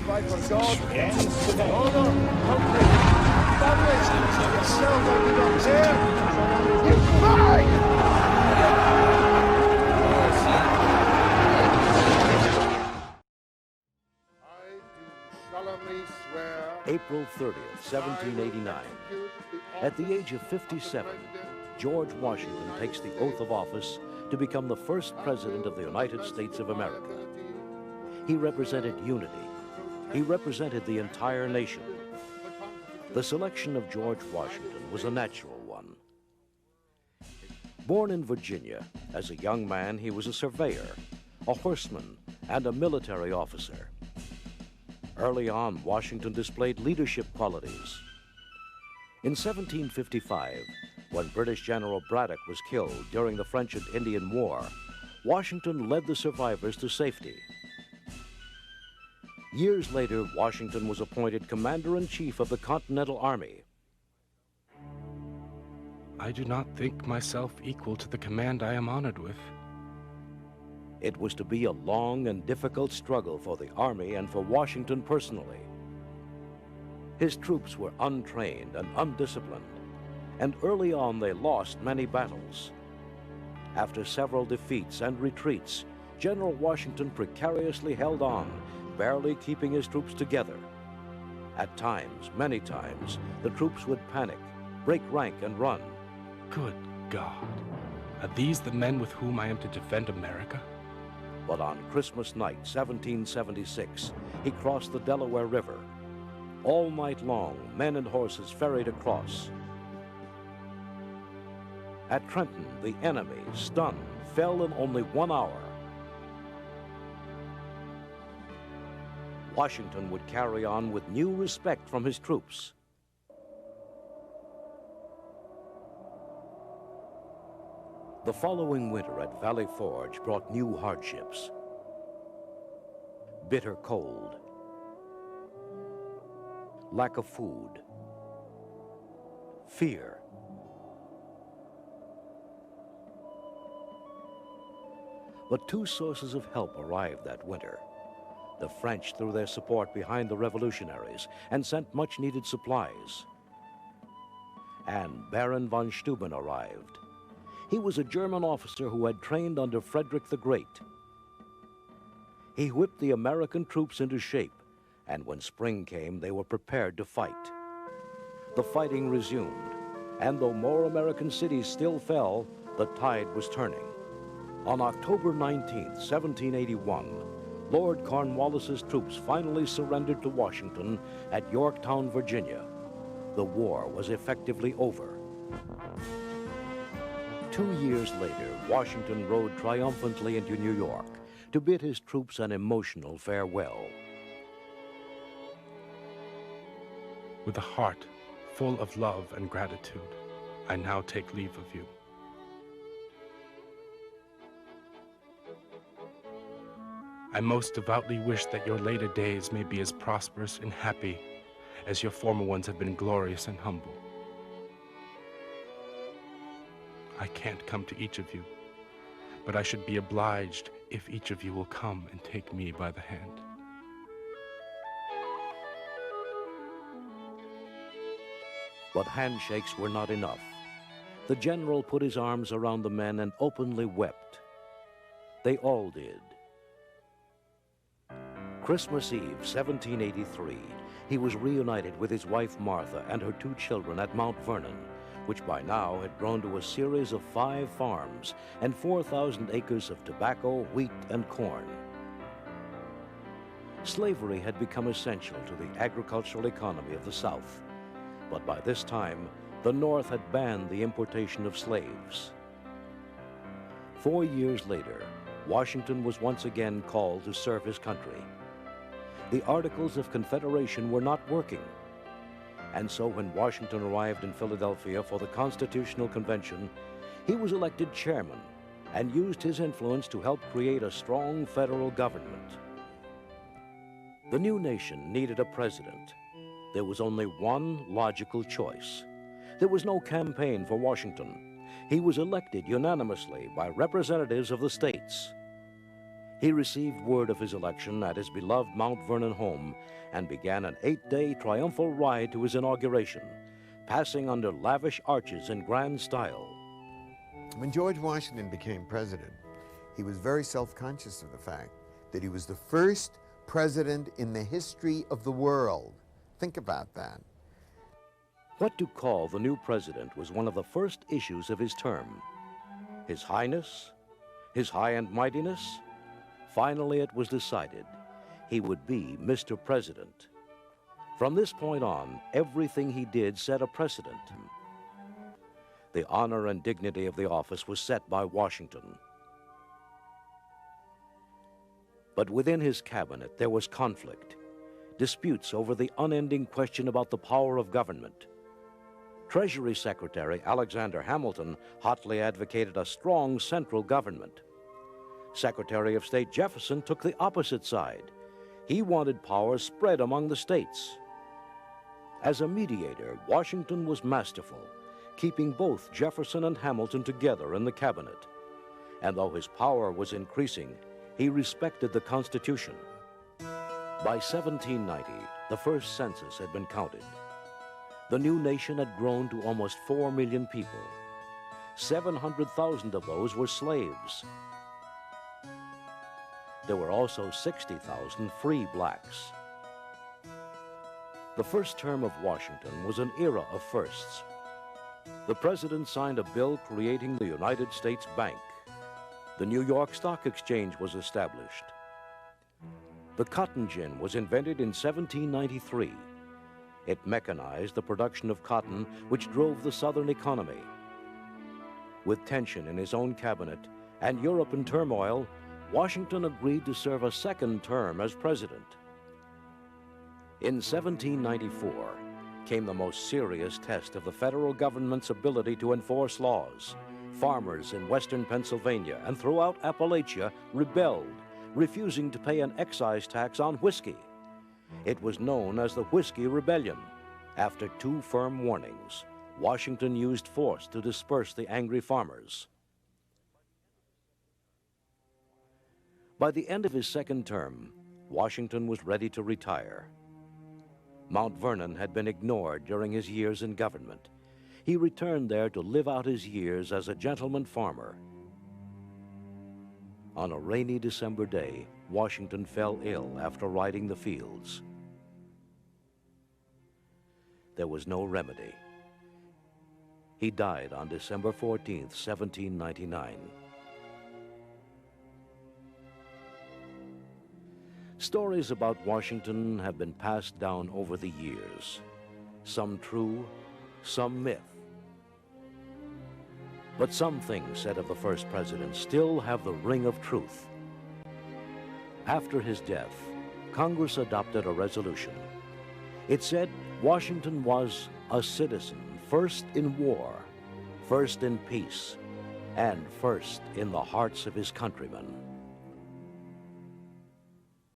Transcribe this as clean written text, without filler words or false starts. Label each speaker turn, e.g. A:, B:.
A: fight for God, honor, country, family, yourself, I do not care, so long as you fight! I do solemnly swear...
B: April 30th, 1789. At the age of 57, George Washington takes the oath of office to become the first president of the United States of America. He represented unity. He represented the entire nation. The selection of George Washington was a natural one. Born in Virginia, as a young man, he was a surveyor, a horseman, and a military officer. Early on, Washington displayed leadership qualities. In 1755, when British General Braddock was killed during the French and Indian War, Washington led the survivors to safety. Years later, Washington was appointed Commander-in-Chief of the Continental Army.
C: I do not think myself equal to the command I am honored with.
B: It was to be a long and difficult struggle for the Army and for Washington personally. His troops were untrained and undisciplined, and early on they lost many battles. After several defeats and retreats, General Washington precariously held on, barely keeping his troops together. At times, many times, the troops would panic, break rank, and run.
C: Good God. Are these the men with whom I am to defend America?
B: But on Christmas night, 1776, he crossed the Delaware River. All night long, men and horses ferried across. At Trenton, the enemy, stunned, fell in only 1 hour. Washington would carry on with new respect from his troops. The following winter at Valley Forge brought new hardships. Bitter cold, lack of food, fear. But two sources of help arrived that winter. The French threw their support behind the revolutionaries and sent much-needed supplies. And Baron von Steuben arrived. He was a German officer who had trained under Frederick the Great. He whipped the American troops into shape, and when spring came, they were prepared to fight. The fighting resumed, and though more American cities still fell, the tide was turning. On October 19th, 1781, Lord Cornwallis's troops finally surrendered to Washington at Yorktown, Virginia. The war was effectively over. 2 years later, Washington rode triumphantly into New York to bid his troops an emotional farewell.
C: With a heart full of love and gratitude, I now take leave of you. I most devoutly wish that your later days may be as prosperous and happy as your former ones have been glorious and humble. I can't come to each of you, but I should be obliged if each of you will come and take me by the hand.
B: But handshakes were not enough. The general put his arms around the men and openly wept. They all did. Christmas Eve, 1783, he was reunited with his wife Martha and her 2 children at Mount Vernon, which by now had grown to a series of 5 farms and 4,000 acres of tobacco, wheat, and corn. Slavery had become essential to the agricultural economy of the South, but by this time, the North had banned the importation of slaves. 4 years later, Washington was once again called to serve his country. The Articles of Confederation were not working, and so when Washington arrived in Philadelphia for the Constitutional Convention, he was elected chairman and used his influence to help create a strong federal government. The new nation needed a president. There was only one logical choice. There was no campaign for Washington. He was elected unanimously by representatives of the states. He received word of his election at his beloved Mount Vernon home and began an 8-day triumphal ride to his inauguration, passing under lavish arches in grand style.
D: When George Washington became president, he was very self-conscious of the fact that he was the first president in the history of the world. Think about that.
B: What to call the new president was one of the first issues of his term. His Highness? His High and Mightiness? Finally, it was decided he would be Mr. President. From this point on, everything he did set a precedent. The honor and dignity of the office was set by Washington. But within his cabinet, there was conflict, disputes over the unending question about the power of government. Treasury Secretary Alexander Hamilton hotly advocated a strong central government. Secretary of State Jefferson took the opposite side. He wanted power spread among the states. As a mediator, Washington was masterful, keeping both Jefferson and Hamilton together in the cabinet. And though his power was increasing, he respected the Constitution. By 1790, the first census had been counted. The new nation had grown to almost 4 million people. 700,000 of those were slaves. There were also 60,000 free blacks. The first term of Washington was an era of firsts. The president signed a bill creating the United States Bank. The New York Stock Exchange was established. The cotton gin was invented in 1793. It mechanized the production of cotton, which drove the Southern economy. With tension in his own cabinet and Europe in turmoil, Washington agreed to serve a second term as president. In 1794 came the most serious test of the federal government's ability to enforce laws. Farmers in western Pennsylvania and throughout Appalachia rebelled, refusing to pay an excise tax on whiskey. It was known as the Whiskey Rebellion. After 2 firm warnings, Washington used force to disperse the angry farmers. By the end of his second term, Washington was ready to retire. Mount Vernon had been ignored during his years in government. He returned there to live out his years as a gentleman farmer. On a rainy December day, Washington fell ill after riding the fields. There was no remedy. He died on December 14th, 1799. Stories about Washington have been passed down over the years, some true, some myth. But some things said of the first president still have the ring of truth. After his death, Congress adopted a resolution. It said Washington was a citizen, first in war, first in peace, and first in the hearts of his countrymen.